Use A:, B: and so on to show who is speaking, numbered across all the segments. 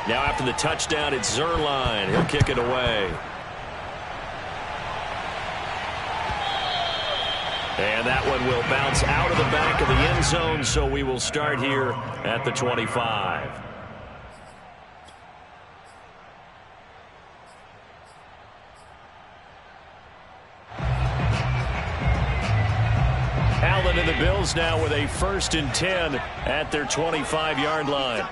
A: Now after the touchdown, it's Zerline. He'll kick it away. And that one will bounce out of the back of the end zone, so we will start here at the 25. Allen and the Bills now with a 1st and 10 at their 25-yard line.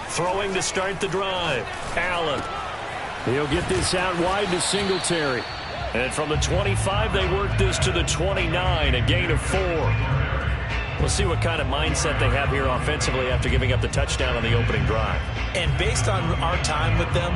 A: Throwing to start the drive. Allen. He'll get this out wide to Singletary. And from the 25, they work this to the 29, a gain of 4. We'll see what kind of mindset they have here offensively after giving up the touchdown on the opening drive.
B: And based on our time with them,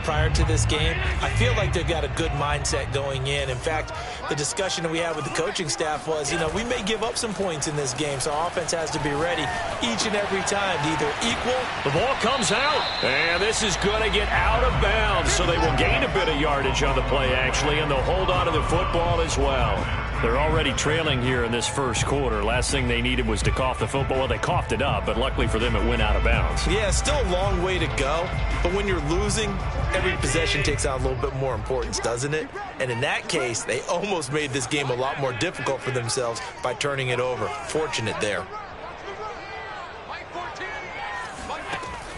B: prior to this game, I feel like they've got a good mindset going in. In fact, the discussion that we had with the coaching staff was, we may give up some points in this game, so our offense has to be ready each and every time to either equal.
A: The ball comes out, and this is going to get out of bounds, so they will gain a bit of yardage on the play, actually, and they'll hold on to the football as well. They're already trailing here in this first quarter. Last thing they needed was to cough the football. Well, they coughed it up, but luckily for them, it went out of bounds.
B: Yeah, still a long way to go, but when you're losing, every possession takes on a little bit more importance, doesn't it? And in that case, they almost made this game a lot more difficult for themselves by turning it over. Fortunate there.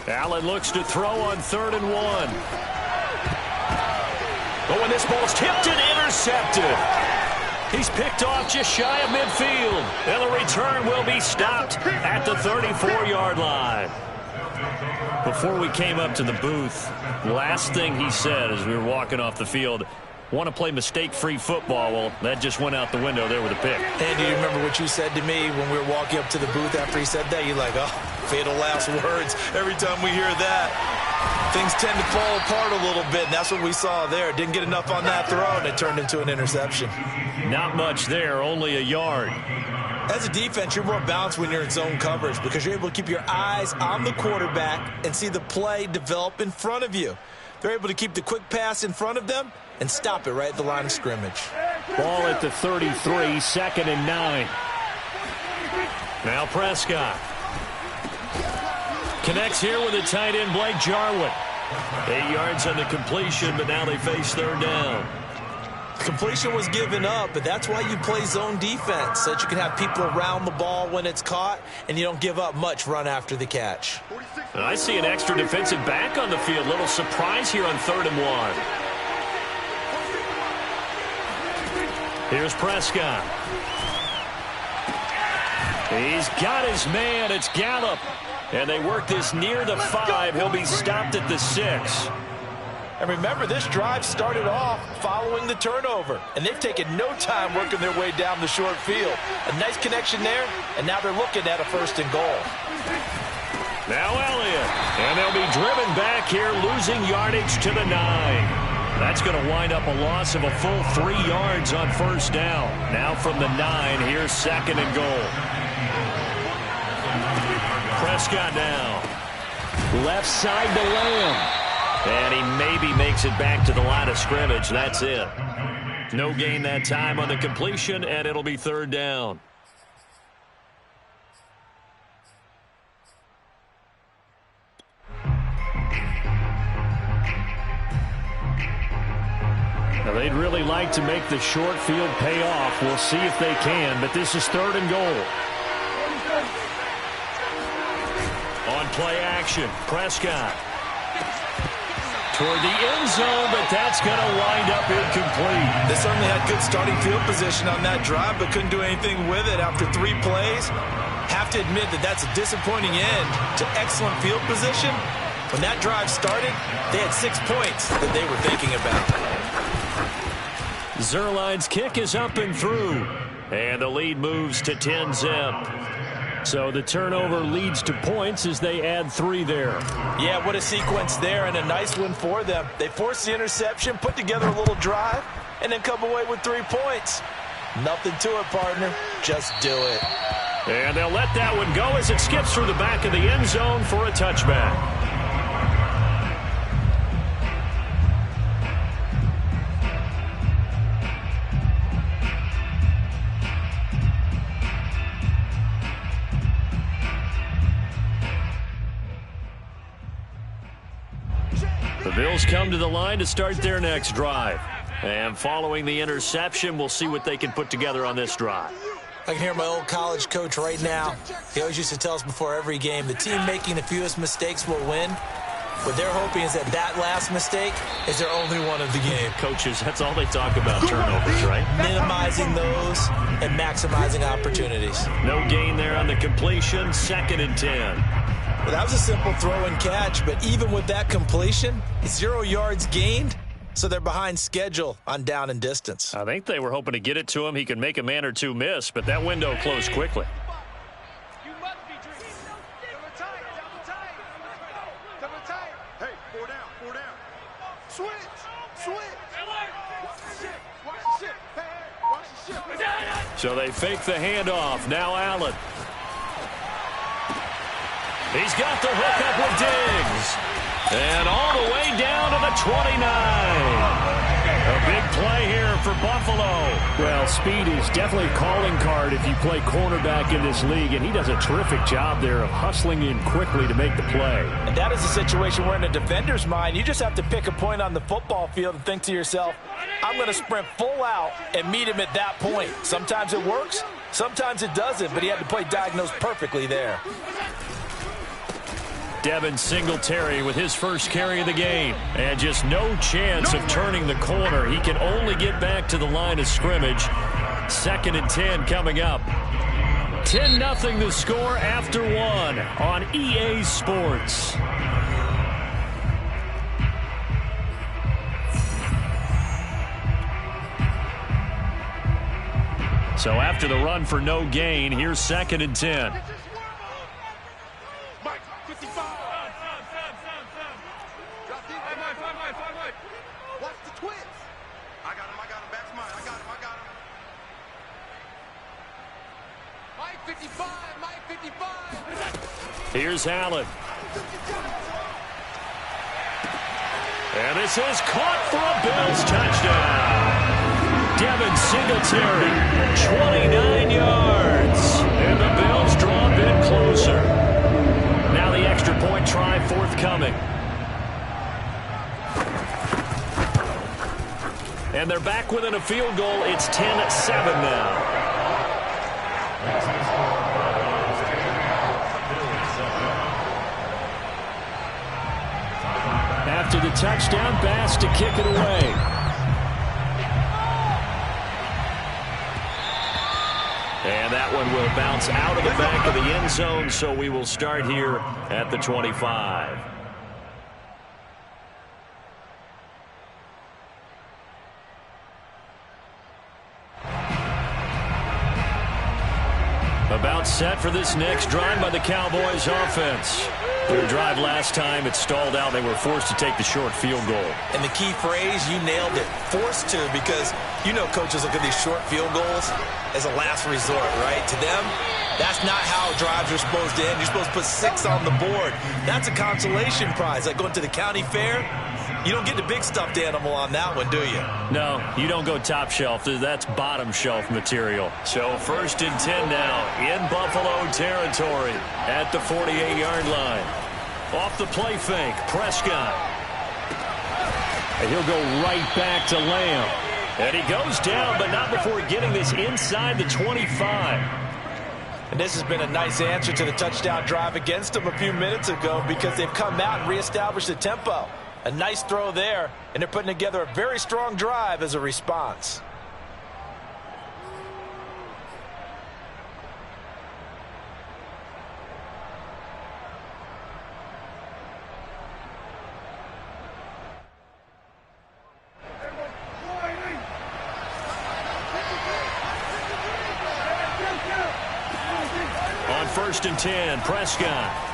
A: Allen looks to throw on 3rd and 1. Oh, and this ball's tipped and intercepted. He's picked off just shy of midfield. And the return will be stopped at the 34-yard line. Before we came up to the booth, last thing he said as we were walking off the field, want to play mistake-free football. Well, that just went out the window there with a pick.
B: And do you remember what you said to me when we were walking up to the booth after he said that? You're like, oh, fatal last words. Every time we hear that, things tend to fall apart a little bit, and that's what we saw there. Didn't get enough on that throw, and it turned into an interception.
A: Not much there, only a yard.
B: As a defense, you're more balanced when you're in zone coverage because you're able to keep your eyes on the quarterback and see the play develop in front of you. They're able to keep the quick pass in front of them and stop it right at the line of scrimmage.
A: Ball at the 33, 2nd and 9. Now Prescott. Connects here with a tight end, Blake Jarwin. 8 yards on the completion, but now they face 3rd down.
B: Completion was given up, but that's why you play zone defense, so that you can have people around the ball when it's caught, and you don't give up much run after the catch.
A: I see an extra defensive back on the field. Little surprise here on 3rd and 1. Here's Prescott. He's got his man. It's Gallup. And they work this near the 5. He'll be stopped at the 6.
B: And remember, this drive started off following the turnover. And they've taken no time working their way down the short field. A nice connection there, and now they're looking at a 1st and goal.
A: Now Elliott. And they'll be driven back here, losing yardage to the 9. That's going to wind up a loss of a full 3 yards on 1st down. Now from the 9, here's 2nd and goal. Prescott now. Left side to Lamb. And he maybe makes it back to the line of scrimmage. That's it. No gain that time on the completion, and it'll be 3rd down. Now they'd really like to make the short field pay off. We'll see if they can, but this is 3rd and goal. On play action, Prescott. Toward the end zone, but that's going to wind up incomplete.
B: They certainly had good starting field position on that drive, but couldn't do anything with it after 3 plays. Have to admit that that's a disappointing end to excellent field position. When that drive started, they had 6 points that they were thinking about.
A: Zerline's kick is up and through, and the lead moves to 10-zip. So the turnover leads to points as they add 3 there.
B: Yeah, what a sequence there, and a nice one for them. They forced the interception, put together a little drive, and then come away with 3 points. Nothing to it, partner. Just do it.
A: And they'll let that one go as it skips through the back of the end zone for a touchback. Bengals come to the line to start their next drive. And following the interception, we'll see what they can put together on this drive.
B: I can hear my old college coach right now. He always used to tell us before every game, the team making the fewest mistakes will win. What they're hoping is that last mistake is their only one of the game.
A: Coaches, that's all they talk about, turnovers, right?
B: Minimizing those and maximizing opportunities.
A: No gain there on the completion, 2nd and 10.
B: Well, that was a simple throw and catch, but even with that completion, 0 yards gained, so they're behind schedule on down and distance.
A: I think they were hoping to get it to him. He could make a man or two miss, but that window closed quickly. So they fake the handoff. Now Allen. He's got the hook up with Diggs. And all the way down to the 29. A big play here for Buffalo.
C: Well, speed is definitely a calling card if you play cornerback in this league, and he does a terrific job there of hustling in quickly to make the play.
B: And that is a situation where in a defender's mind, you just have to pick a point on the football field and think to yourself, I'm going to sprint full out and meet him at that point. Sometimes it works, sometimes it doesn't, but he had to play diagnosed perfectly there.
A: Devin Singletary with his first carry of the game. And just no chance of turning the corner. He can only get back to the line of scrimmage. 2nd and 10 coming up. 10-0 the score after 1 on EA Sports. So after the run for no gain, here's 2nd and 10. Here's Allen. And this is caught for a Bills touchdown. Devin Singletary, 29 yards. And the Bills draw a bit closer. Now the extra point try forthcoming. And they're back within a field goal. It's 10-7 now. After the touchdown, Bass to kick it away. And that one will bounce out of the back of the end zone, so we will start here at the 25. About set for this next drive by the Cowboys offense. Their drive last time, it stalled out. They were forced to take the short field goal.
B: And the key phrase, you nailed it, forced to, because you know coaches look at these short field goals as a last resort, right? To them, that's not how drives are supposed to end. You're supposed to put 6 on the board. That's a consolation prize. Like going to the county fair, you don't get the big stuffed animal on that one, do you?
A: No, you don't go top shelf. That's bottom shelf material. So 1st and 10 now in Buffalo territory at the 48-yard line. Off the play fake, Prescott. And he'll go right back to Lamb. And he goes down, but not before getting this inside the 25.
B: And this has been a nice answer to the touchdown drive against them a few minutes ago because they've come out and reestablished the tempo. A nice throw there, and they're putting together a very strong drive as a response.
A: On 1st and 10, Prescott.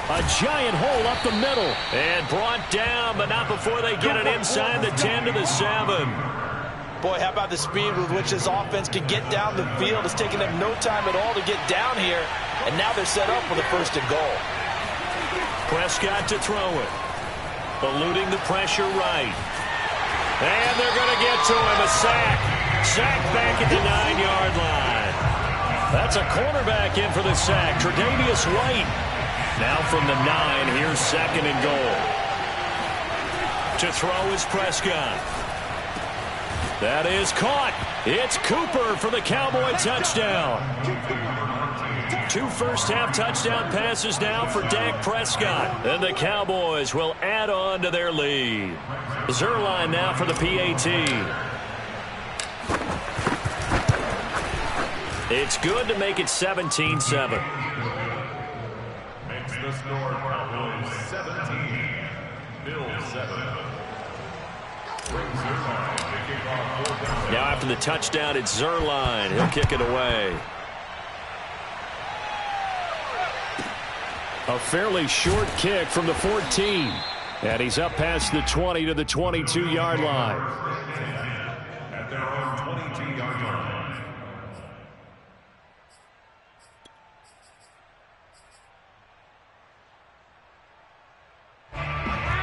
A: A giant hole up the middle. And brought down, but not before they get it inside the 10 to the 7.
B: Boy, how about the speed with which this offense can get down the field? It's taking them no time at all to get down here. And now they're set up for the 1st and goal.
A: Prescott to throw it. Eluding the pressure right. And they're going to get to him. A sack. Sack back at the 9-yard line. That's a cornerback in for the sack. Tre'Davious White. Now from the 9, here's 2nd and goal. To throw is Prescott. That is caught. It's Cooper for the Cowboy touchdown. 2 first-half touchdown passes now for Dak Prescott. And the Cowboys will add on to their lead. Zerline now for the PAT. It's good to make it 17-7.
D: Makes the score Cowboys 17, Bills 7.
A: Now after the touchdown, it's Zerline. He'll kick it away.
C: A fairly short kick from the 14. And he's up past the 20 to the 22-yard line.
D: At their own 22-yard line.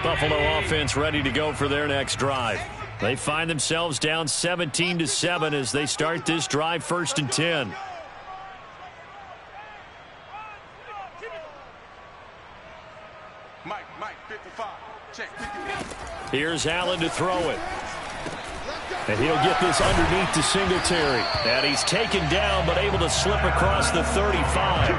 A: Buffalo offense ready to go for their next drive. They find themselves down 17-7 as they start this drive 1st and 10.
E: Mike, 55. Check.
A: Here's Allen to throw it. And he'll get this underneath to Singletary. And he's taken down but able to slip across the 35.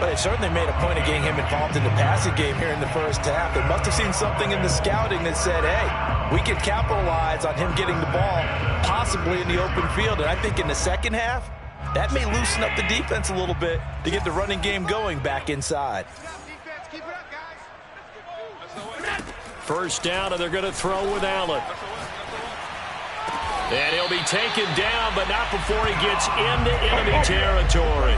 B: But they certainly made a point of getting him involved in the passing game here in the first half. They must have seen something in the scouting that said, hey, we can capitalize on him getting the ball, possibly in the open field. And I think in the second half, that may loosen up the defense a little bit to get the running game going back inside.
A: First down, and they're going to throw with Allen. And he'll be taken down, but not before he gets into enemy territory.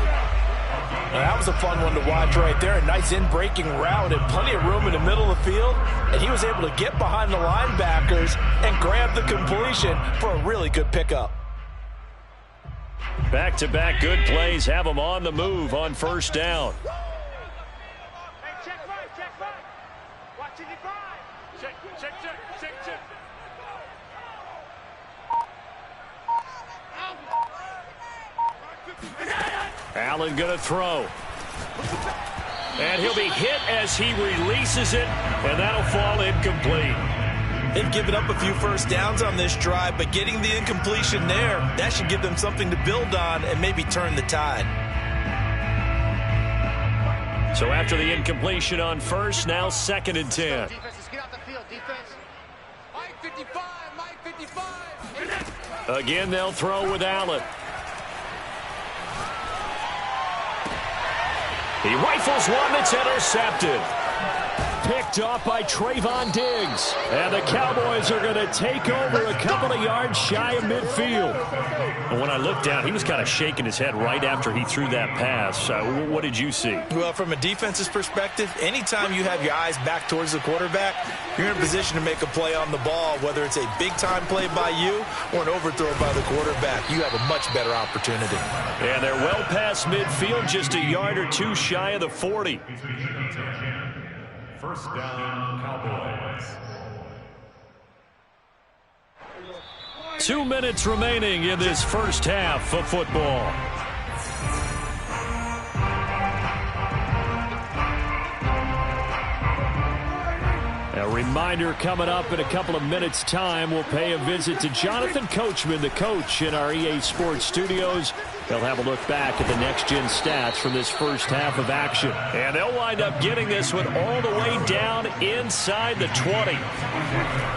B: Now, that was a fun one to watch right there. A nice in-breaking route and plenty of room in the middle of the field. And he was able to get behind the linebackers and grab the completion for a really good pickup.
A: Back-to-back good plays have him on the move on first down. Allen going to throw. And he'll be hit as he releases it, and that'll fall incomplete.
B: They've given up a few first downs on this drive, but getting the incompletion there, that should give them something to build on and maybe turn the tide.
A: So after the incompletion on first, now 2nd and 10.
E: Defenses, get out the field, defense. Mike 55, Mike 55.
A: Again, they'll throw with Allen. He rifles one that's intercepted. Picked off by Trayvon Diggs. And the Cowboys are going to take over a couple of yards shy of midfield. And when I looked down, he was kind of shaking his head right after he threw that pass. What did you see?
B: Well, from a defense's perspective, anytime you have your eyes back towards the quarterback, you're in a position to make a play on the ball, whether it's a big-time play by you or an overthrow by the quarterback. You have a much better opportunity.
A: And they're well past midfield, just a yard or two shy of the 40.
D: First down, Cowboys.
A: 2 minutes remaining in this first half of football. A reminder coming up in a couple of minutes' time, we'll pay a visit to Jonathan Coachman, the coach in our EA Sports studios. They'll have a look back at the next-gen stats from this first half of action. And they'll wind up getting this one all the way down inside the 20.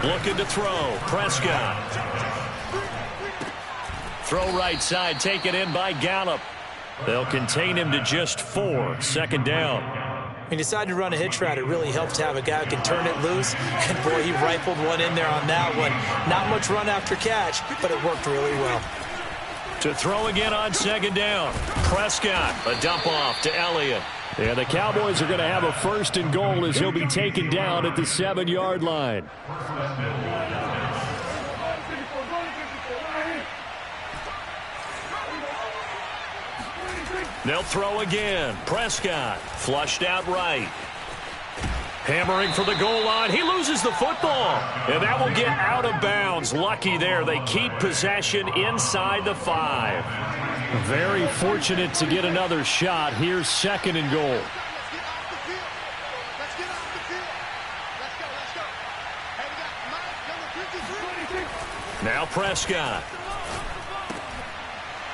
A: Looking to throw. Prescott. Throw right side, taken in by Gallup. They'll contain him to just 4. 2nd down.
B: When you decide to run a hitch route, it really helps to have a guy who can turn it loose. And, boy, he rifled one in there on that one. Not much run after catch, but it worked really well.
A: To throw again on 2nd down. Prescott, a dump off to Elliott.
C: And the Cowboys are going to have a 1st and goal as he'll be taken down at the 7-yard line.
A: They'll throw again. Prescott flushed out right. Hammering for the goal line. He loses the football. And that will get out of bounds. Lucky there. They keep possession inside the 5.
C: Very fortunate to get another shot. Here's 2nd and goal.
E: Let's get off the field. Let's go. Hey,
A: Now Prescott.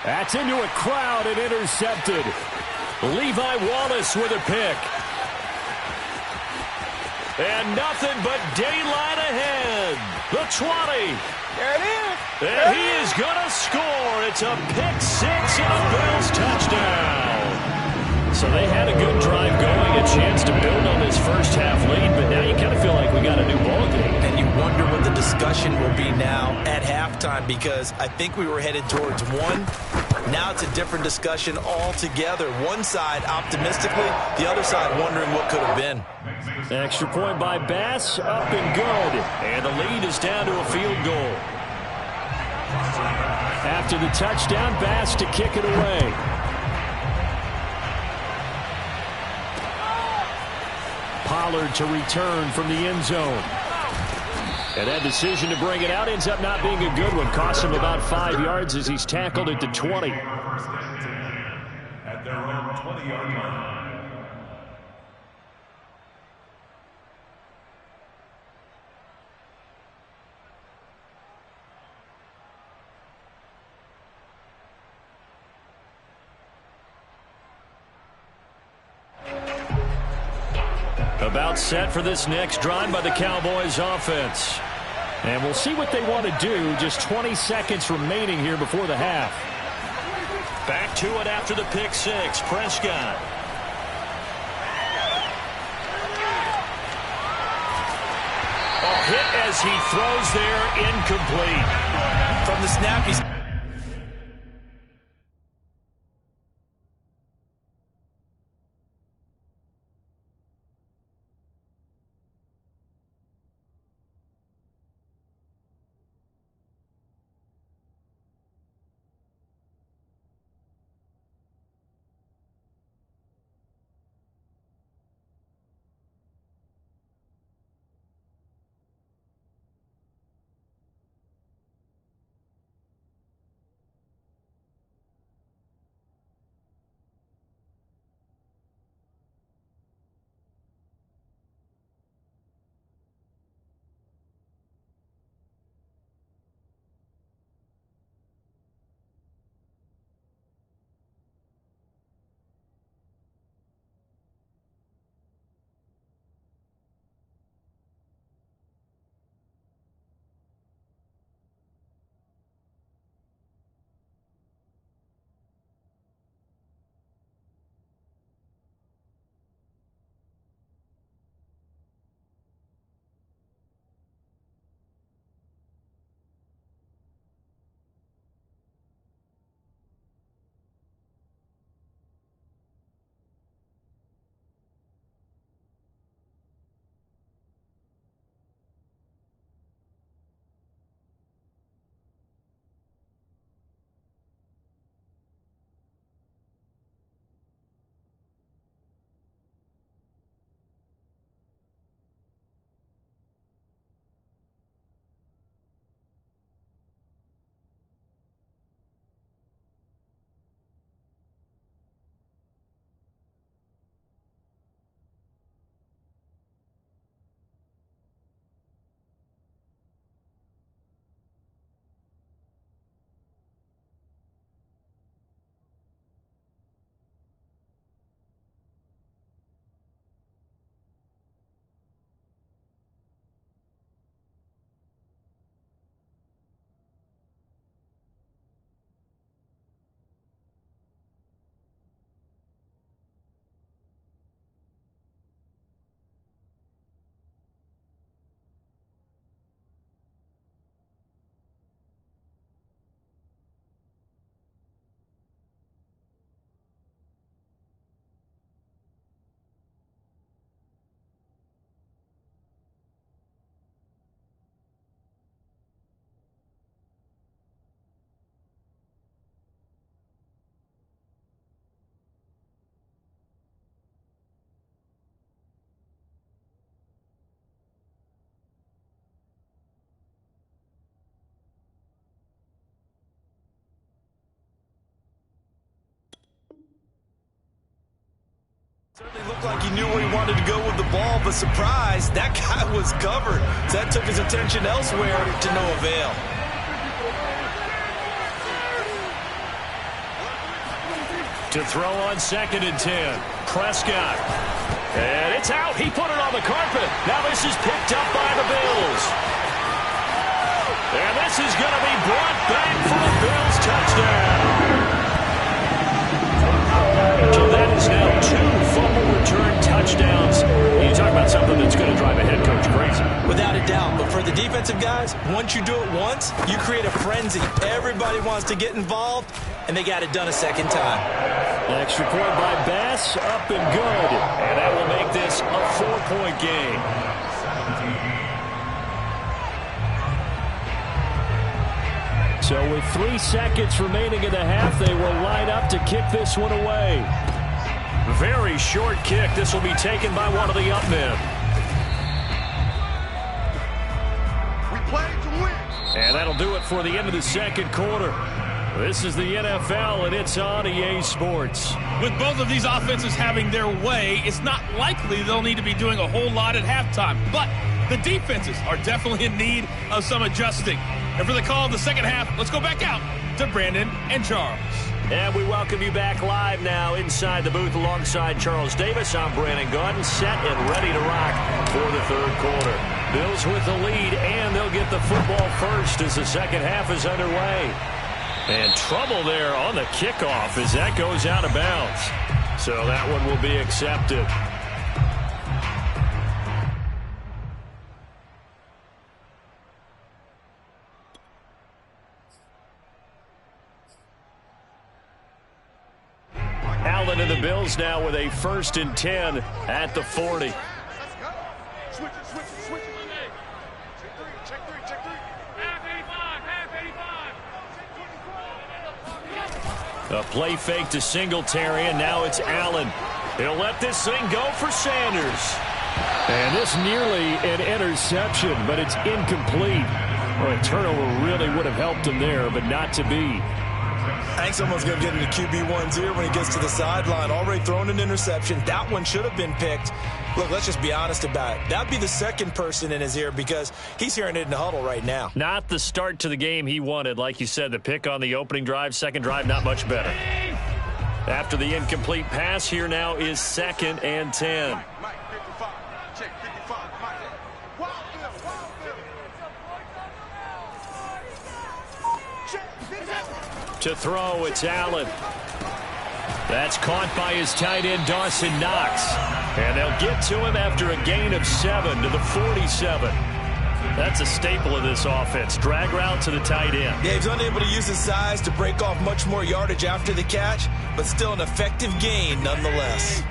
C: That's into a crowd and intercepted.
A: Levi Wallace with a pick. And nothing but daylight ahead. The 20.
E: There it is.
A: And he is going to score. It's a pick six and a Bills touchdown. So they had a good drive going, a chance to build on this first half lead, but now you kind of feel like we got a new ball game.
B: And you wonder what the discussion will be now at halftime, because I think we were headed towards one. Now it's a different discussion altogether. One side optimistically, the other side wondering what could have been.
C: Extra point by Bass, up and good.
A: And the lead is down to a field goal.
C: After the touchdown, Bass to kick it away. Pollard to return from the end zone. And that decision to bring it out ends up not being a good one. Costs him about 5 yards as he's tackled at the 20.
D: At their own 20-yard line.
A: About set for this next drive by the Cowboys offense.
C: And we'll see what they want to do. Just 20 seconds remaining here before the half.
A: Back to it after the pick six. Prescott. A hit as he throws there, incomplete.
B: From the snap, he's looked like he knew where he wanted to go with the ball, but surprise, that guy was covered. So that took his attention elsewhere to no avail.
C: To throw on 2nd and 10. Prescott. And it's out. He put it on the carpet. Now this is picked up by the Bills. And this is going to be brought back for a Bills touchdown. So that is now 2 fumble return touchdowns. You talk about something that's going to drive a head coach crazy.
B: Without a doubt. But for the defensive guys, once you do it once, you create a frenzy. Everybody wants to get involved, and they got it done a second time.
C: Extra point by Bass, up and good. And that will make this a 4-point game. So with 3 seconds remaining in the half, they will line up to kick this one away. Very short kick. This will be taken by one of the up men.
E: We play to win.
C: And that'll do it for the end of the second quarter. This is the NFL, and it's on EA Sports.
F: With both of these offenses having their way, it's not likely they'll need to be doing a whole lot at halftime. But the defenses are definitely in need of some adjusting. And for the call of the second half, let's go back out to Brandon and Charles.
C: And we welcome you back live now inside the booth alongside Charles Davis. I'm Brandon Gaudin, set and ready to rock for the third quarter. Bills with the lead, and they'll get the football first as the second half is underway. And trouble there on the kickoff as that goes out of bounds. So that one will be accepted. Allen and the Bills now with a 1st and 10 at the 40.
E: Let's go. Switch it, switch it, switch it. Check three, check three. Half 85,
C: A play fake to Singletary, and now it's Allen. He'll let this thing go for Sanders. And this nearly an interception, but it's incomplete. Well, a turnover really would have helped him there, but not to be.
B: I think someone's going to get into QB1's ear when he gets to the sideline. Already thrown an interception. That one should have been picked. Look, let's just be honest about it. That'd be the second person in his ear because he's hearing it in the huddle right now.
C: Not the start to the game he wanted. Like you said, the pick on the opening drive, second drive, not much better. After the incomplete pass, here now is 2nd and 10.
E: Mike, 55. Check 55. Mike. Wild Bill, Wild Bill. Check.
C: To throw, it's Allen. That's caught by his tight end, Dawson Knox. And they'll get to him after a gain of 7 to the 47. That's a staple of this offense. Drag route to the tight end.
B: Yeah, he's unable to use his size to break off much more yardage after the catch, but still an effective gain nonetheless.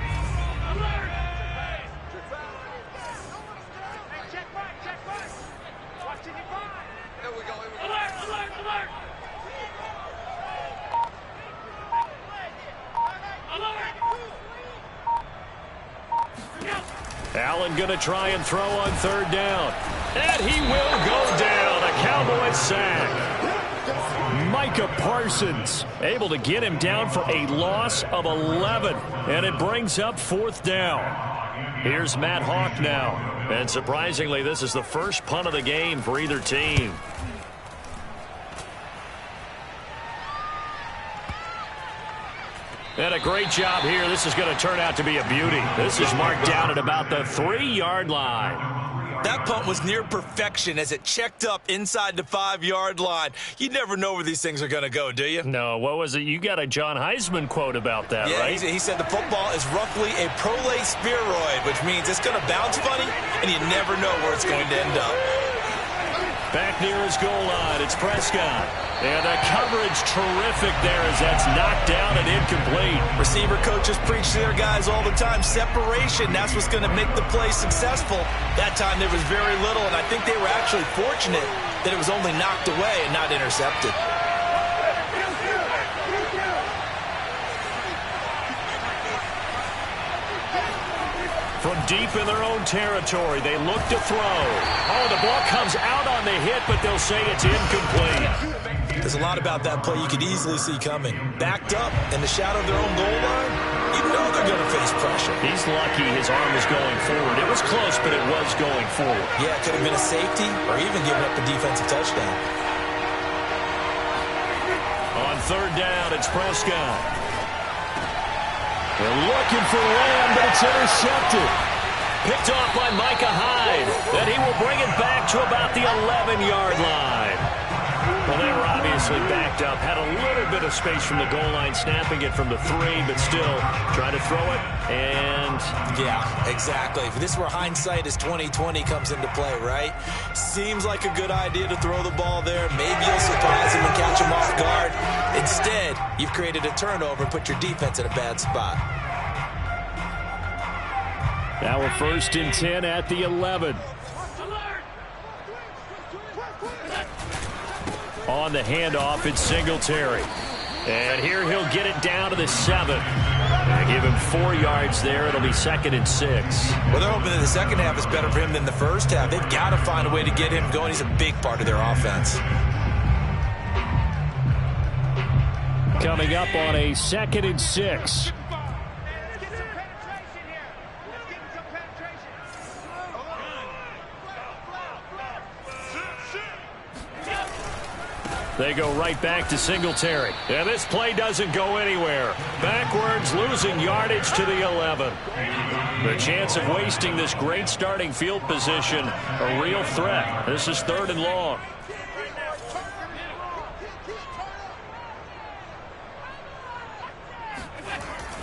C: Allen going to try and throw on 3rd down. And he will go down. A Cowboys sack. Micah Parsons able to get him down for a loss of 11. And it brings up 4th down. Here's Matt Hawk now. And surprisingly, this is the first punt of the game for either team. And a great job here. This is going to turn out to be a beauty. This is marked down at about the 3-yard line.
B: That punt was near perfection as it checked up inside the 5-yard line. You never know where these things are going to go, do you?
C: No, what was it? You got a John Heisman quote about that,
B: yeah,
C: right?
B: He said the football is roughly a prolate spheroid, which means it's going to bounce funny, and you never know where it's going to end up.
C: Back near his goal line, it's Prescott. And the coverage terrific there as that's knocked down and incomplete.
B: Receiver coaches preach to their guys all the time. Separation, that's what's going to make the play successful. That time there was very little, and I think they were actually fortunate that it was only knocked away and not intercepted.
C: From deep in their own territory, they look to throw. Oh, the ball comes out on the hit, but they'll say it's incomplete.
B: There's a lot about that play you could easily see coming. Backed up in the shadow of their own goal line, you know they're going to face pressure.
A: He's lucky his arm was going forward. It was close, but it was going forward.
B: Yeah, it could have been a safety or even giving up a defensive touchdown.
A: On third down, it's Prescott. They're looking for Lamb, but it's intercepted. Picked off by Micah Hyde. And he will bring it back to about the 11-yard line. Well, they were obviously backed up. Had a little bit of space from the goal line, snapping it from the 3, but still trying to throw it. And
B: yeah, exactly. This is where hindsight is 20/20 comes into play, right? Seems like a good idea to throw the ball there. Maybe you'll surprise him and catch him off guard. Instead, you've created a turnover and put your defense in a bad spot.
C: Now we're 1st and 10 at the 11. On the handoff, it's Singletary. And here he'll get it down to the 7. And give him 4 yards there. It'll be 2nd and 6.
B: Well, they're hoping that the second half is better for him than the first half. They've got to find a way to get him going. He's a big part of their offense.
C: Coming up on a 2nd and 6. They go right back to Singletary.
A: And this play doesn't go anywhere. Backwards, losing yardage to the 11. The chance of wasting this great starting field position, a real threat. This is 3rd and long.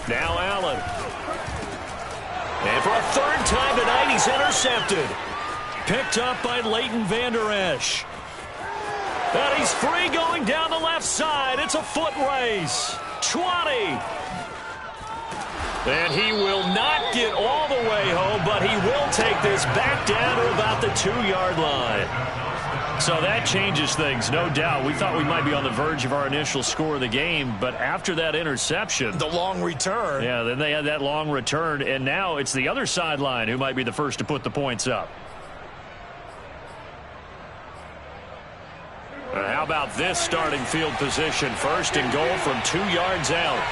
A: Now Allen. And for a 3rd time tonight, he's intercepted. Picked up by Leighton Vander Esch. And he's free going down the left side. It's a foot race. 20. And he will not get all the way home, but he will take this back down to about the 2-yard line. So that changes things, no doubt. We thought we might be on the verge of our initial score of the game, but after that interception,
B: the long return.
A: Yeah, then they had that long return, and now it's the other sideline who might be the first to put the points up. How about this starting field position? 1st and goal from 2 yards out.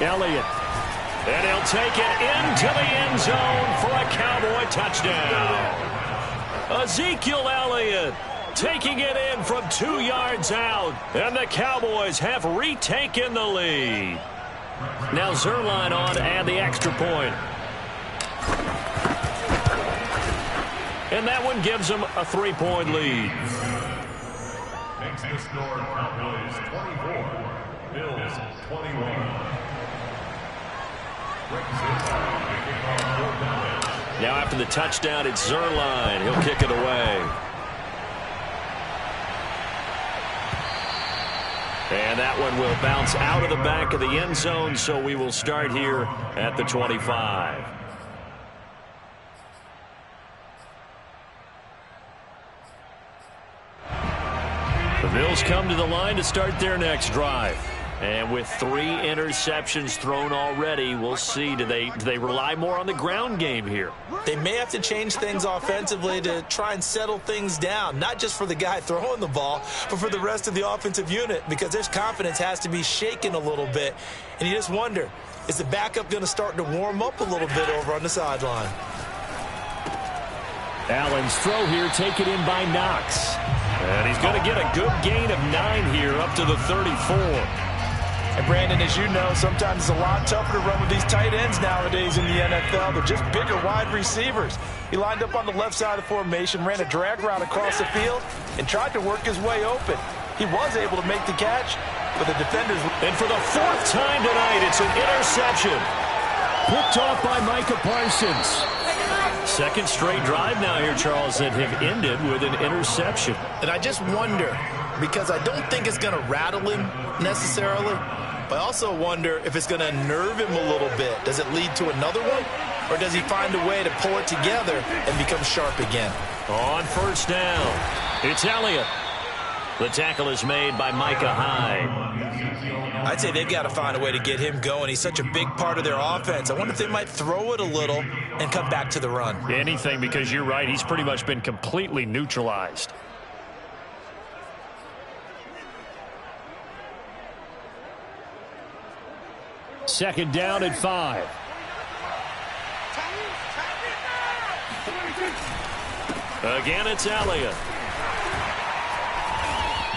A: Elliott. And he'll take it into the end zone for a Cowboy touchdown. Ezekiel Elliott taking it in from 2 yards out. And the Cowboys have retaken the lead. Now Zerline on to add the extra point. And that one gives them a 3-point lead.
D: Makes the score Cowboys 24, Bills 21.
A: Now after the touchdown, it's Zerline. He'll kick it away. And that one will bounce out of the back of the end zone, so we will start here at the 25. The Bills come to the line to start their next drive. And with 3 interceptions thrown already, we'll see. Do they rely more on the ground game here?
B: They may have to change things offensively to try and settle things down, not just for the guy throwing the ball, but for the rest of the offensive unit, because their confidence has to be shaken a little bit. And you just wonder, is the backup going to start to warm up a little bit over on the sideline?
C: Allen's throw here taken in by Knox.
A: And he's going to get a good gain of 9 here up to the 34.
B: And Brandon, as you know, sometimes it's a lot tougher to run with these tight ends nowadays in the NFL. They're just bigger wide receivers. He lined up on the left side of the formation, ran a drag route across the field, and tried to work his way open. He was able to make the catch, but the defenders...
A: And for the 4th time tonight, it's an interception.
C: Picked off by Micah Parsons.
A: 2nd straight drive now here, Charles, that have ended with an interception.
B: And I just wonder, because I don't think it's going to rattle him necessarily, but I also wonder if it's going to nerve him a little bit. Does it lead to another one? Or does he find a way to pull it together and become sharp again?
A: On 1st down, it's Elliott. The tackle is made by Micah Hyde.
B: I'd say they've got to find a way to get him going. He's such a big part of their offense. I wonder if they might throw it a little and come back to the run.
A: Anything, because you're right. He's pretty much been completely neutralized.
C: second down at 5.
A: Again, it's Elliott.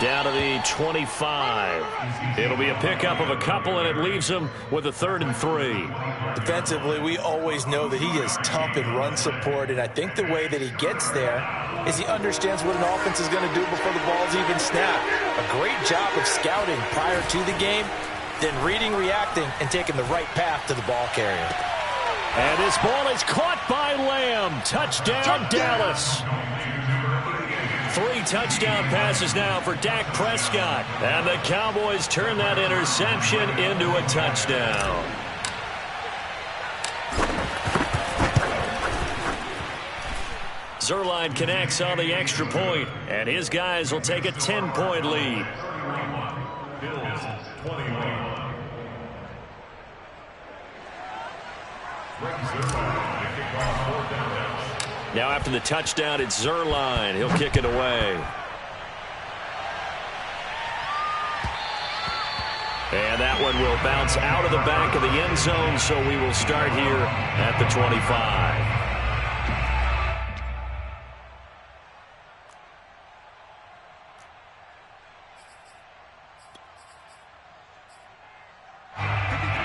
A: Down to the 25. It'll be a pickup of a couple, and it leaves them with a 3rd and 3.
B: Defensively, we always know that he is tough in run support, and I think the way that he gets there is he understands what an offense is going to do before the ball's even snapped. A great job of scouting prior to the game, then reading, reacting, and taking the right path to the ball carrier.
C: And this ball is caught by Lamb. Touchdown, Dallas.
A: 3 touchdown passes now for Dak Prescott. And the Cowboys turn that interception into a touchdown. Zuerlein connects on the extra point, and his guys will take a 10-point lead.
D: Bills 21.
A: Now after the touchdown, it's Zuerlein. He'll kick it away. And that one will bounce out of the back of the end zone, so we will start here at the 25.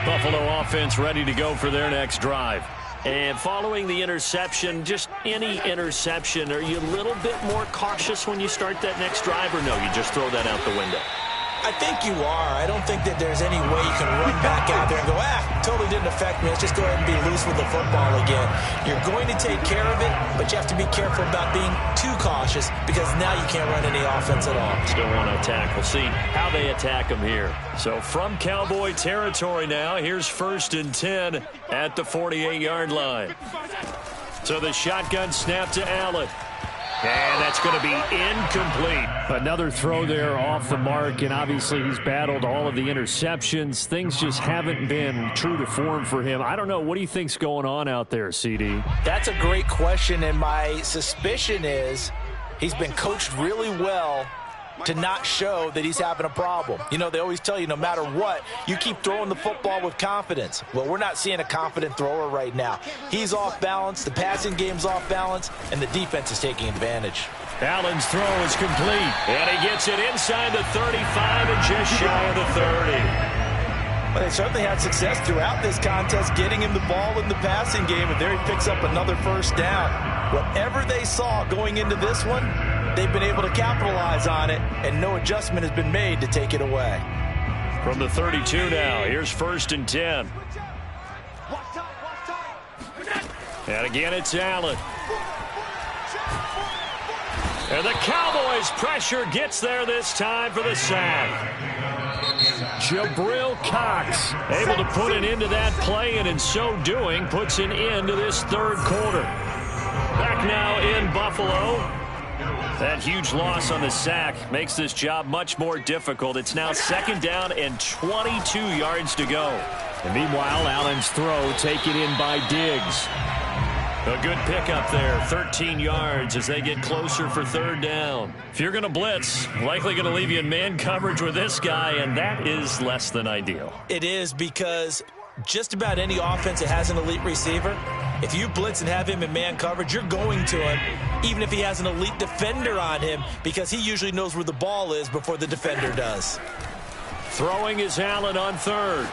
A: Buffalo offense ready to go for their next drive. And following the interception, just any interception, are you a little bit more cautious when you start that next drive, or no, you just throw that out the window?
B: I think you are. I don't think that there's any way you can run back out there and go, totally didn't affect me. Let's just go ahead and be loose with the football again. You're going to take care of it, but you have to be careful about being too cautious because now you can't run any offense at all.
A: Still want to attack. We'll see how they attack them here. So from Cowboy territory now, here's 1st and 10 at the 48-yard line. So the shotgun snap to Allen. And that's going to be incomplete.
C: Another throw there off the mark, and obviously he's battled all of the interceptions. Things just haven't been true to form for him. I don't know. What do you think's going on out there, CD?
B: That's a great question, and my suspicion is he's been coached really well to not show that he's having a problem. You know, they always tell you no matter what, you keep throwing the football with confidence. Well, we're not seeing a confident thrower right now. He's off balance, the passing game's off balance, and the defense is taking advantage.
A: Allen's throw is complete, and he gets it inside the 35 and just shy of the 30.
B: Well, they certainly had success throughout this contest getting him the ball in the passing game, and there he picks up another 1st down. Whatever they saw going into this one, they've been able to capitalize on it, and no adjustment has been made to take it away.
A: From the 32 now, here's 1st and 10. And again, it's Allen. And the Cowboys' pressure gets there this time for the sack. Jabril Cox able to put an end to that play, and in so doing, puts an end to this 3rd quarter. Back now in Buffalo. That huge loss on the sack makes this job much more difficult. It's now 2nd down and 22 yards to go.
C: And meanwhile, Allen's throw taken in by Diggs.
A: A good pickup there, 13 yards as they get closer for 3rd down. If you're going to blitz, likely going to leave you in man coverage with this guy, and that is less than ideal.
B: It is, because just about any offense that has an elite receiver, if you blitz and have him in man coverage, you're going to him, even if he has an elite defender on him, because he usually knows where the ball is before the defender does.
A: Throwing is Allen on 3rd.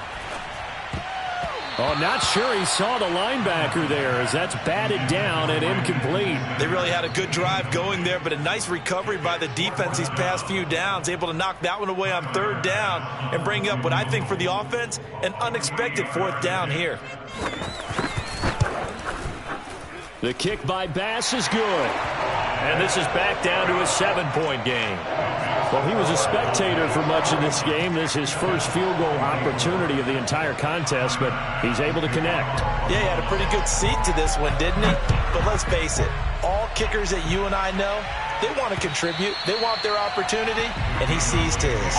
C: Oh, not sure he saw the linebacker there, as that's batted down and incomplete.
B: They really had a good drive going there, but a nice recovery by the defense these past few downs, able to knock that one away on 3rd down and bring up what I think for the offense, an unexpected 4th down here.
A: The kick by Bass is good. And this is back down to a 7-point game.
C: Well, he was a spectator for much of this game. This is his first field goal opportunity of the entire contest, but he's able to connect.
B: Yeah, he had a pretty good seat to this one, didn't he? But let's face it, all kickers that you and I know, they want to contribute. They want their opportunity, and he seized his.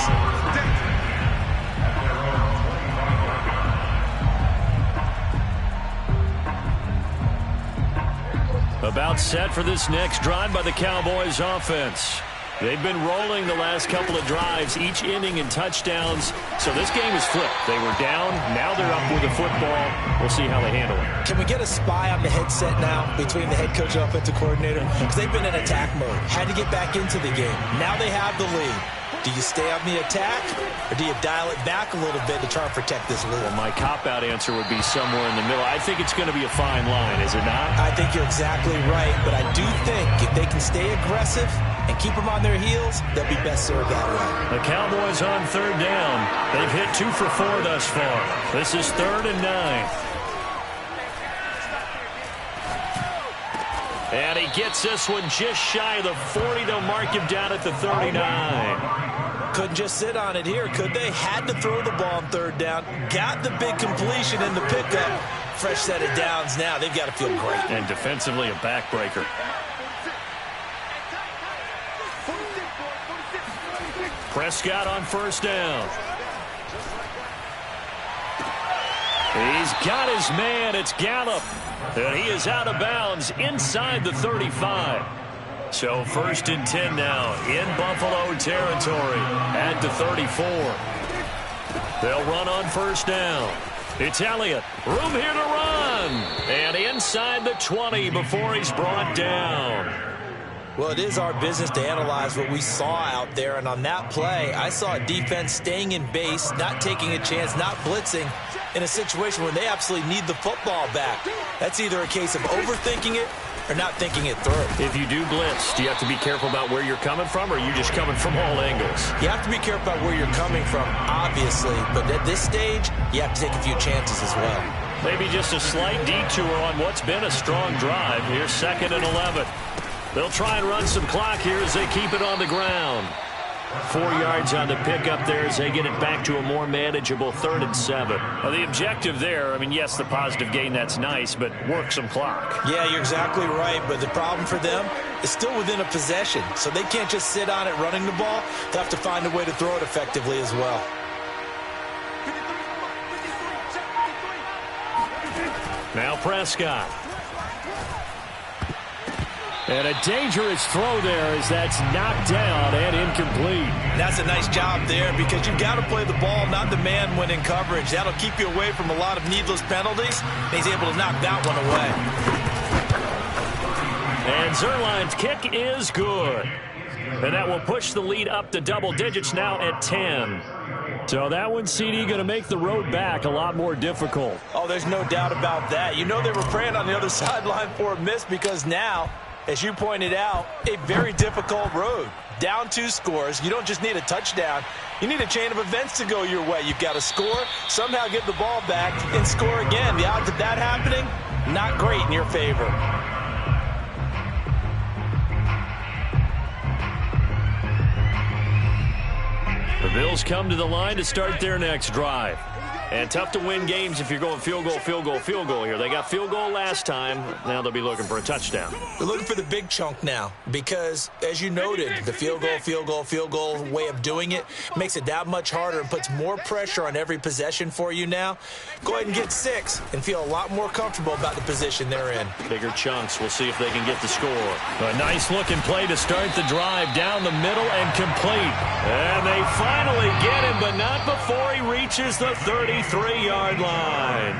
A: About set for this next drive by the Cowboys offense.
C: They've been rolling the last couple of drives, each inning in touchdowns. So this game is flipped. They were down. Now they're up with the football. We'll see how they handle it.
B: Can we get a spy on the headset now between the head coach and offensive coordinator? Because they've been in attack mode. Had to get back into the game. Now they have the lead. Do you stay on the attack, or do you dial it back a little bit to try and protect this lead?
C: Well, my cop-out answer would be somewhere in the middle. I think it's going to be a fine line, is it not?
B: I think you're exactly right, but I do think if they can stay aggressive and keep them on their heels, they'll be best served that way.
C: The Cowboys on third down. They've hit 2 for 4 thus far. This is 3rd and 9. And he gets this one just shy of the 40. They'll mark him down at the 39.
B: Couldn't just sit on it here, could they? Had to throw the ball on third down. Got the big completion in the pickup. Fresh set of downs now. They've got to feel great.
C: And defensively, a backbreaker. Prescott on first down. He's got his man. It's Gallup. And he is out of bounds inside the 35. So 1st and 10 now in Buffalo territory at the 34. They'll run on first down. It's Elliott. Room here to run. And inside the 20 before he's brought down.
B: Well, it is our business to analyze what we saw out there. And on that play, I saw a defense staying in base, not taking a chance, not blitzing in a situation where they absolutely need the football back. That's either a case of overthinking it or not thinking it through.
C: If you do blitz, do you have to be careful about where you're coming from, or are you just coming from all angles?
B: You have to be careful about where you're coming from, obviously. But at this stage, you have to take a few chances as well.
C: Maybe just a slight detour on what's been a strong drive. Here's 2nd and 11. They'll try and run some clock here as they keep it on the ground. 4 yards on the pickup there as they get it back to a more manageable 3rd and 7. Now, the objective there, I mean, yes, the positive gain, that's nice, but work some clock.
B: Yeah, you're exactly right, but the problem for them is still within a possession, so they can't just sit on it running the ball. They have to find a way to throw it effectively as well.
C: Now Prescott. And a dangerous throw there as that's knocked down and incomplete.
B: That's a nice job there because you've got to play the ball, not the man when in coverage. That'll keep you away from a lot of needless penalties. And he's able to knock that one away.
C: And Zerline's kick is good. And that will push the lead up to double digits now at 10. So that one, CD, going to make the road back a lot more difficult.
B: Oh, there's no doubt about that. You know they were praying on the other sideline for a miss because now, as you pointed out, a very difficult road. Down 2 scores. You don't just need a touchdown. You need a chain of events to go your way. You've got to score, somehow get the ball back, and score again. The odds of that happening, not great in your favor.
C: The Bills come to the line to start their next drive. And tough to win games if you're going field goal, field goal, field goal here. They got field goal last time. Now they'll be looking for a touchdown.
B: They're looking for the big chunk now because, as you noted, the field goal way of doing it makes it that much harder and puts more pressure on every possession for you now. Go ahead and get 6 and feel a lot more comfortable about the position they're in.
C: Bigger chunks. We'll see if they can get the score. A nice-looking play to start the drive down the middle and complete. And they finally get him, but not before he reaches the 33-yard line.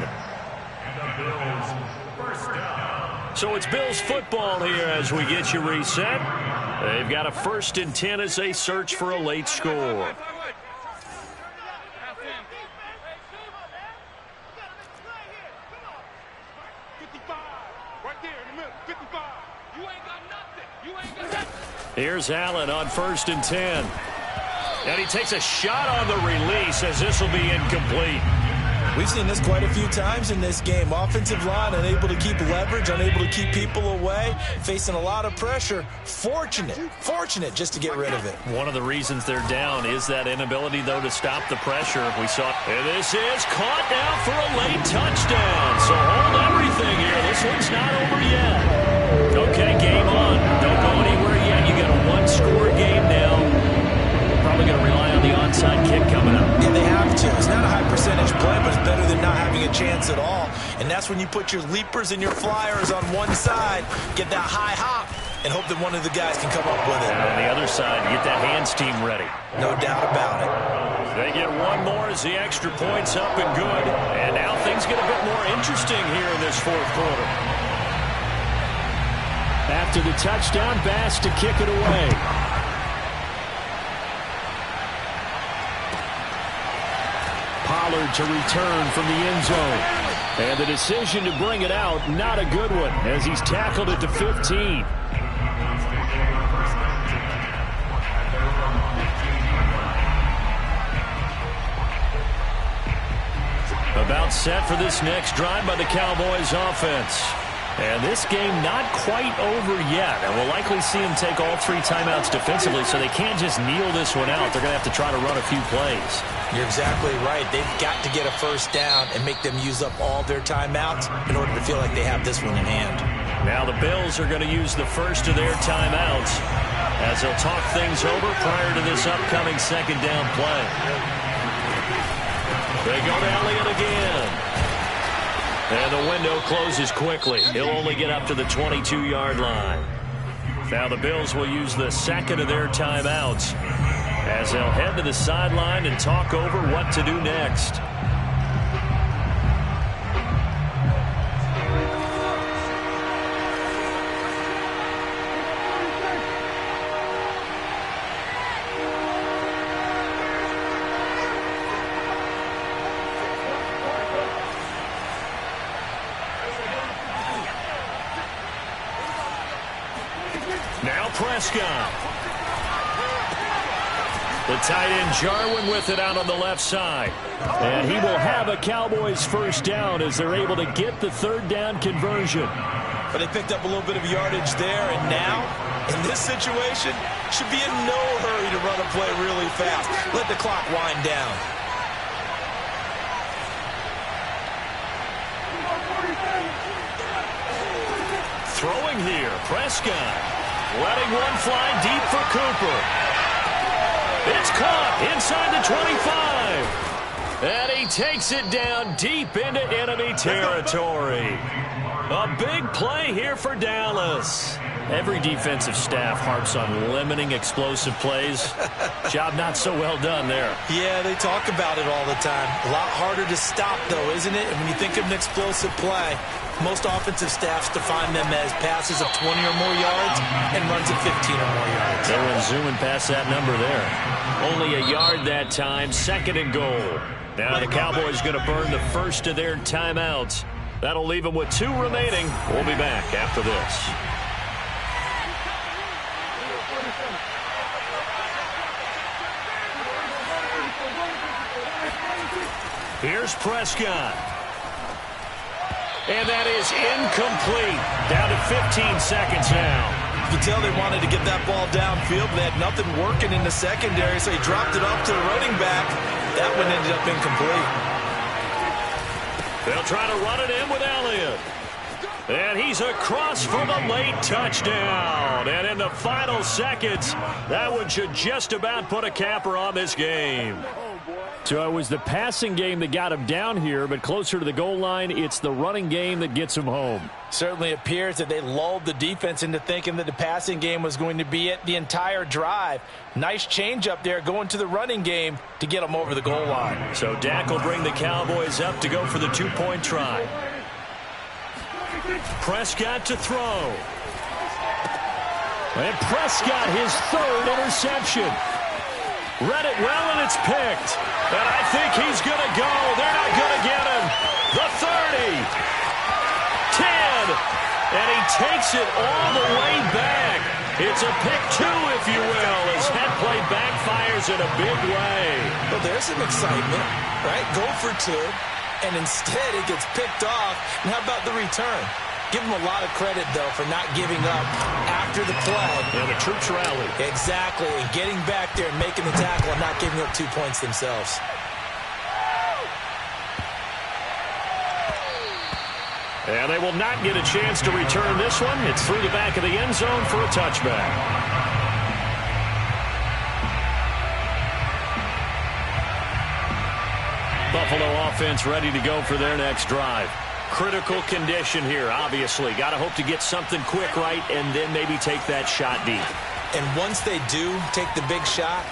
C: So it's Bills football here as we get you reset. They've got a 1st and 10 as they search for a late score. Here's Allen on 1st and 10. And he takes a shot on the release as this will be incomplete.
B: We've seen this quite a few times in this game. Offensive line unable to keep leverage, unable to keep people away, facing a lot of pressure. Fortunate just to get rid of it.
C: One of the reasons they're down is that inability, though, to stop the pressure. We saw, and this is caught now for a late touchdown. So hold everything here. This one's not over yet. Okay, game on. Don't go anywhere yet. You got a 1-score game now. Probably going to rely on the onside kick coming up.
B: Yeah, they have to. It's not a high percentage play, but it's better than not having a chance at all. And that's when you put your leapers and your flyers on one side, get that high hop, and hope that one of the guys can come up with it.
C: And on the other side, get that hands team ready.
B: No doubt about it.
A: They get one more as the extra point's up and good. And now things get a bit more interesting here in this fourth quarter.
C: After the touchdown, Bass to kick it away. Pollard to return from the end zone. And the decision to bring it out, not a good one, as he's tackled at the 15.
A: About set for this next drive by the Cowboys offense. And this game not quite over yet. And we'll likely see them take all 3 timeouts defensively, so they can't just kneel this one out. They're going to have to try to run a few plays.
B: You're exactly right. They've got to get a first down and make them use up all their timeouts in order to feel like they have this one in hand.
A: Now the Bills are going to use the first of their timeouts as they'll talk things over prior to this upcoming second down play. They go to Elliott again. And the window closes quickly. He'll only get up to the 22-yard line. Now the Bills will use the second of their timeouts as they'll head to the sideline and talk over what to do next. Now Prescott. The tight end Jarwin with it out on the left side.
C: And he will have a Cowboys first down as they're able to get the third down conversion.
B: But they picked up a little bit of yardage there, and now, in this situation, should be in no hurry to run a play really fast. Let the clock wind down.
A: Throwing here, Prescott. Letting one fly deep for Cooper. It's caught inside the 25. And he takes it down deep into enemy territory. A big play here for Dallas. Every defensive staff harps on limiting explosive plays. Job not so well done there.
B: Yeah, they talk about it all the time. A lot harder to stop, though, isn't it? And when you think of an explosive play, most offensive staffs define them as passes of 20 or more yards and runs of 15 or more yards.
A: They went zooming past that number there. Only a yard that time, second and goal. Now the Cowboys going to burn the first of their timeouts. That'll leave them with 2 remaining. We'll be back after this. Here's Prescott. And that is incomplete. Down to 15 seconds now.
B: You can tell they wanted to get that ball downfield, but they had nothing working in the secondary, so he dropped it off to the running back. That one ended up incomplete.
A: They'll try to run it in with Elliott. And he's across for the late touchdown. And in the final seconds, that one should just about put a capper on this game.
C: So it was the passing game that got him down here, but closer to the goal line, it's the running game that gets him home.
B: Certainly appears that they lulled the defense into thinking that the passing game was going to be it the entire drive. Nice change up there going to the running game to get them over the goal line.
A: So Dak will bring the Cowboys up to go for the 2-point try. Prescott to throw.
C: And Prescott, his third interception.
A: Read it well, and it's picked. And I think he's going to go. They're not going to get him. The 30. 10. And he takes it all the way back. It's a pick 2, if you will, as that play backfires in a big way.
B: Well, there's some excitement, right? Go for 2, and instead it gets picked off. And how about the return? Give him a lot of credit, though, for not giving up after the play.
A: And the troops rallied.
B: Exactly, and getting back there and making the tackle and not giving up 2 points themselves.
A: And they will not get a chance to return this one. It's through the back of the end zone for a touchback. Buffalo offense ready to go for their next drive. Critical condition here, obviously. Got to hope to get something quick right and then maybe take that shot deep.
B: And once they do take the big shot,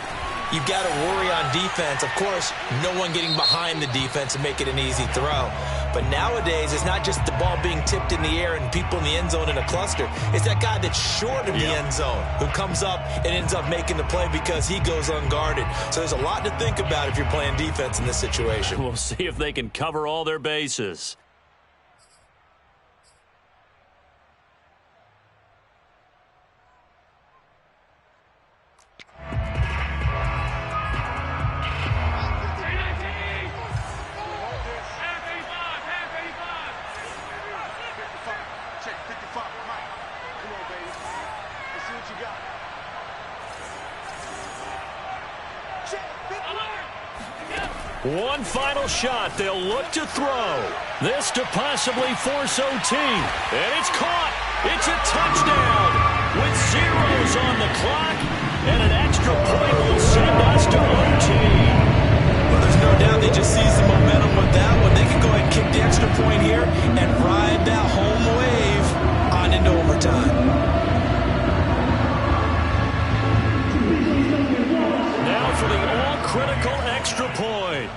B: you've got to worry on defense. Of course, no one getting behind the defense and make it an easy throw. But nowadays, it's not just the ball being tipped in the air and people in the end zone in a cluster. It's that guy that's short of the end zone who comes up and ends up making the play because he goes unguarded. So there's a lot to think about if you're playing defense in this situation.
A: We'll see if they can cover all their bases. One final shot they'll look to throw. This to possibly force OT. And it's caught. It's a touchdown. With zeros on the clock. And an extra point will send us to OT.
B: Well, there's no doubt they just seized the momentum with that one. They can go ahead and kick the extra point here and ride that home wave on into overtime.
A: Now for the all-critical extra point.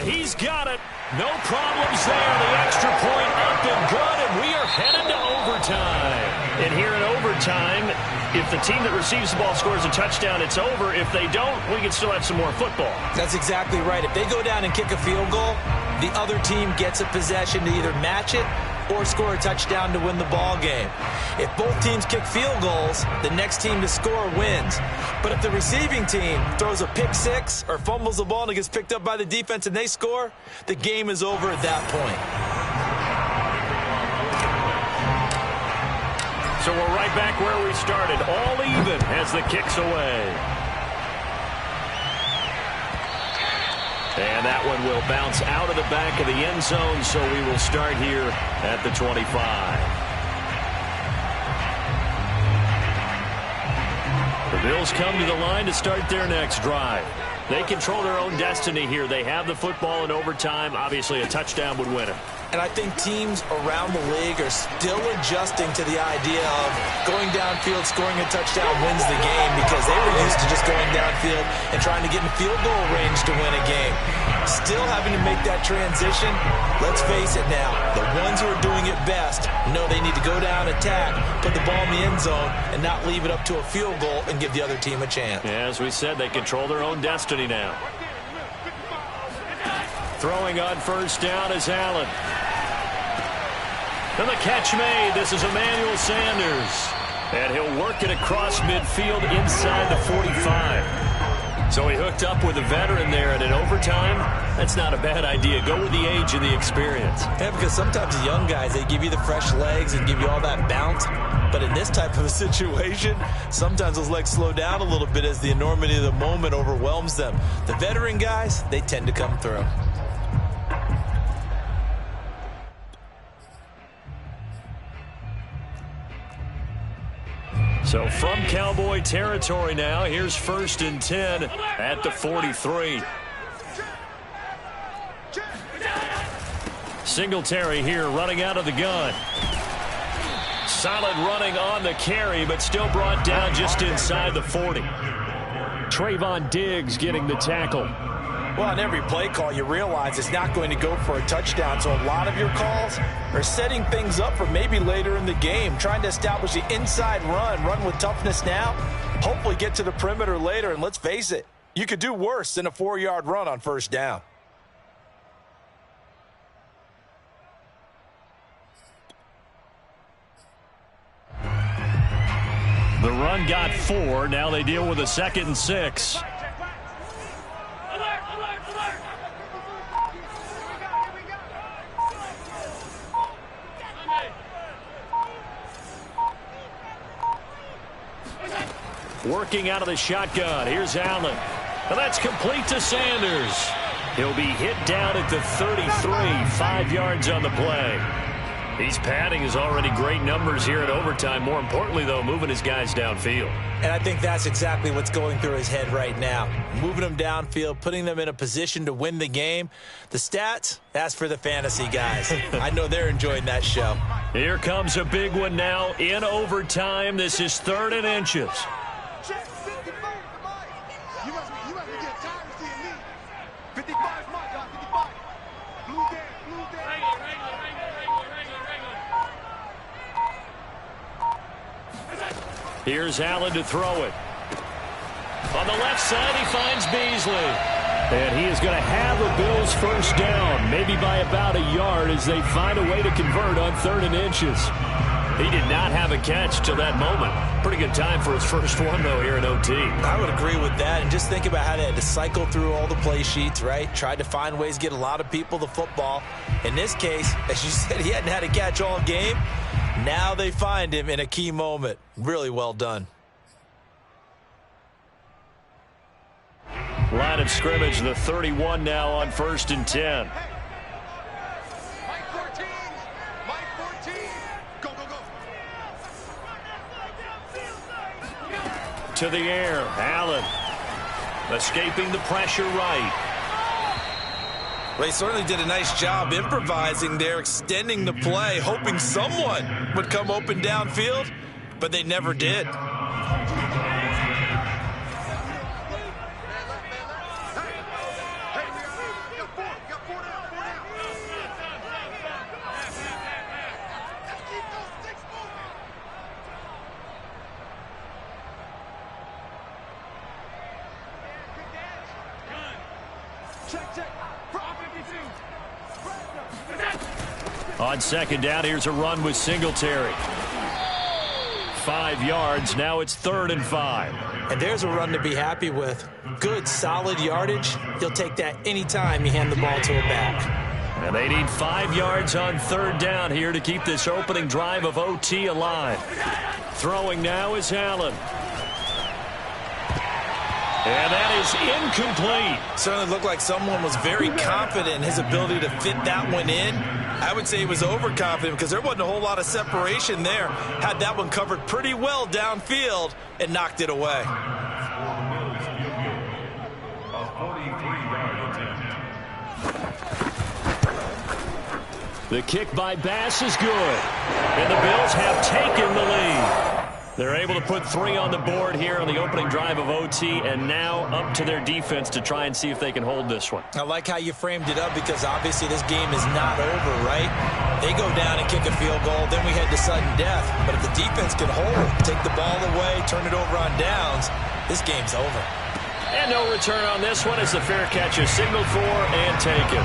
A: He's got it. No problems there. The extra point up and good, and we are headed to overtime. And here in overtime, if the team that receives the ball scores a touchdown, it's over. If they don't, we can still have some more football.
B: That's exactly right. If they go down and kick a field goal, the other team gets a possession to either match it or score a touchdown to win the ball game. If both teams kick field goals, the next team to score wins. But if the receiving team throws a pick six or fumbles the ball and it gets picked up by the defense and they score, the game is over at that point.
A: So we're right back where we started, all even as the kick's away. And that one will bounce out of the back of the end zone, so we will start here at the 25. The Bills come to the line to start their next drive. They control their own destiny here. They have the football in overtime. Obviously, a touchdown would win it.
B: And I think teams around the league are still adjusting to the idea of going downfield, scoring a touchdown wins the game, because they were used to just going downfield and trying to get in field goal range to win a game. Still having to make that transition. Let's face it now, the ones who are doing it best know they need to go down, attack, put the ball in the end zone, and not leave it up to a field goal and give the other team a chance.
A: Yeah, as we said, they control their own destiny now. Throwing on first down is Allen. And the catch made. This is Emmanuel Sanders. And he'll work it across midfield inside the 45. So he hooked up with a veteran there, and in overtime, that's not a bad idea. Go with the age and the experience.
B: Yeah, because sometimes the young guys, they give you the fresh legs and give you all that bounce. But in this type of a situation, sometimes those legs slow down a little bit as the enormity of the moment overwhelms them. The veteran guys, they tend to come through.
A: So from Cowboy territory now, here's 1st and 10 at the 43. Singletary here running out of the gun. Solid running on the carry, but still brought down just inside the 40. Trayvon Diggs getting the tackle.
B: Well, on every play call, you realize it's not going to go for a touchdown. So a lot of your calls are setting things up for maybe later in the game, trying to establish the inside run with toughness now, hopefully get to the perimeter later. And let's face it, you could do worse than a 4-yard run on first down.
A: The run got 4. Now they deal with a 2nd and 6. Working out of the shotgun. Here's Allen. And that's complete to Sanders. He'll be hit down at the 33. 5 yards on the play.
C: He's padding his already great numbers here in overtime. More importantly, though, moving his guys downfield.
B: And I think that's exactly what's going through his head right now. Moving them downfield, putting them in a position to win the game. The stats, that's for the fantasy guys. I know they're enjoying that show.
C: Here comes a big one now in overtime. This is 3rd and inches. Here's Allen to throw it. On the left side, he finds Beasley. And he is going to have the Bills first down, maybe by about a yard as they find a way to convert on 3rd and inches. He did not have a catch till that moment. Pretty good time for his first one, though, here in OT.
B: I would agree with that. And just think about how they had to cycle through all the play sheets, right? Tried to find ways to get a lot of people the football. In this case, as you said, he hadn't had a catch all game. Now they find him in a key moment. Really well done.
C: Line of scrimmage, the 31 now on 1st and 10.
E: Mike 14. Mike 14. Go, go, go.
C: To the air, Allen. Escaping the pressure right.
B: They certainly did a nice job improvising there, extending the play, hoping someone would come open downfield, but they never did.
C: On 2nd down, here's a run with Singletary. 5 yards. Now it's 3rd and 5.
B: And there's a run to be happy with. Good, solid yardage. He'll take that anytime you hand the ball to a back.
C: And they need 5 yards on 3rd down here to keep this opening drive of OT alive. Throwing now is Allen. And that is incomplete.
B: Certainly looked like someone was very confident in his ability to fit that one in. I would say he was overconfident because there wasn't a whole lot of separation there. Had that one covered pretty well downfield and knocked it away.
C: The kick by Bass is good. And the Bills have taken the lead. They're able to put 3 on the board here on the opening drive of OT, and now up to their defense to try and see if they can hold this one.
B: I like how you framed it up because obviously this game is not over, right? They go down and kick a field goal, then we head to sudden death. But if the defense can hold it, take the ball away, turn it over on downs, this game's over.
C: And no return on this one as the fair catch is signaled for and taken.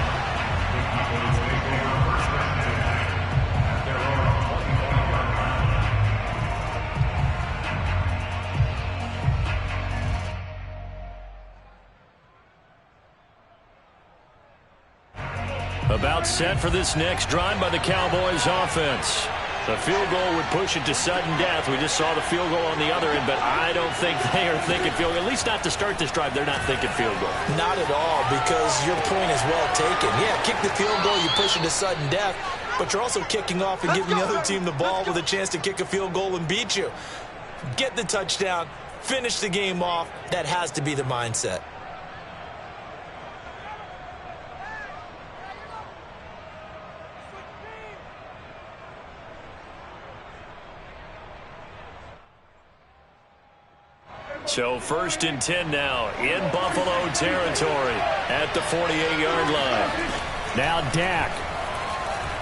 C: About set for this next drive by the Cowboys offense. The field goal would push it to sudden death. We just saw the field goal on the other end, but I don't think they are thinking field goal. At least not to start this drive. They're not thinking field goal.
B: Not at all, because your point is well taken. Yeah, kick the field goal, you push it to sudden death, but you're also kicking off and giving the other team the ball with a chance to kick a field goal and beat you. Get the touchdown, finish the game off. That has to be the mindset.
C: So 1st and 10 now in Buffalo territory at the 48-yard line. Now Dak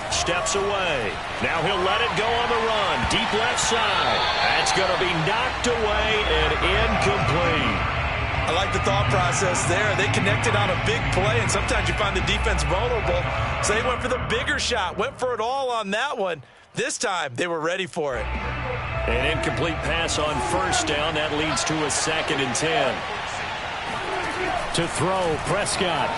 C: steps away. Now he'll let it go on the run. Deep left side. That's going to be knocked away and incomplete.
B: I like the thought process there. They connected on a big play, and sometimes you find the defense vulnerable. So they went for the bigger shot, went for it all on that one. This time, they were ready for it.
C: An incomplete pass on 1st down. That leads to a 2nd and 10. To throw, Prescott.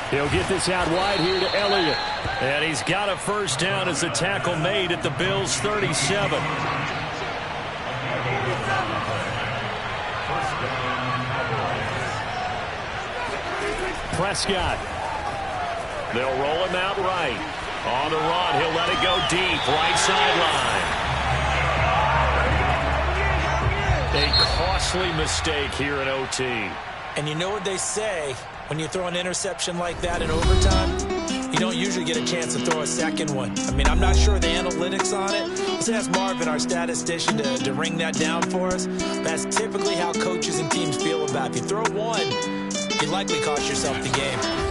C: He'll get this out wide here to Elliott. And he's got a 1st down as the tackle made at the Bills' 37. Prescott. They'll roll him out right.
A: On the run, he'll let it go deep, right sideline. A costly mistake here in OT.
B: And you know what they say, when you throw an interception like that in overtime, you don't usually get a chance to throw a second one. I mean, I'm not sure the analytics on it. Let's ask Marvin, our statistician, to ring that down for us. That's typically how coaches and teams feel about it. If you throw one, you likely cost yourself the game.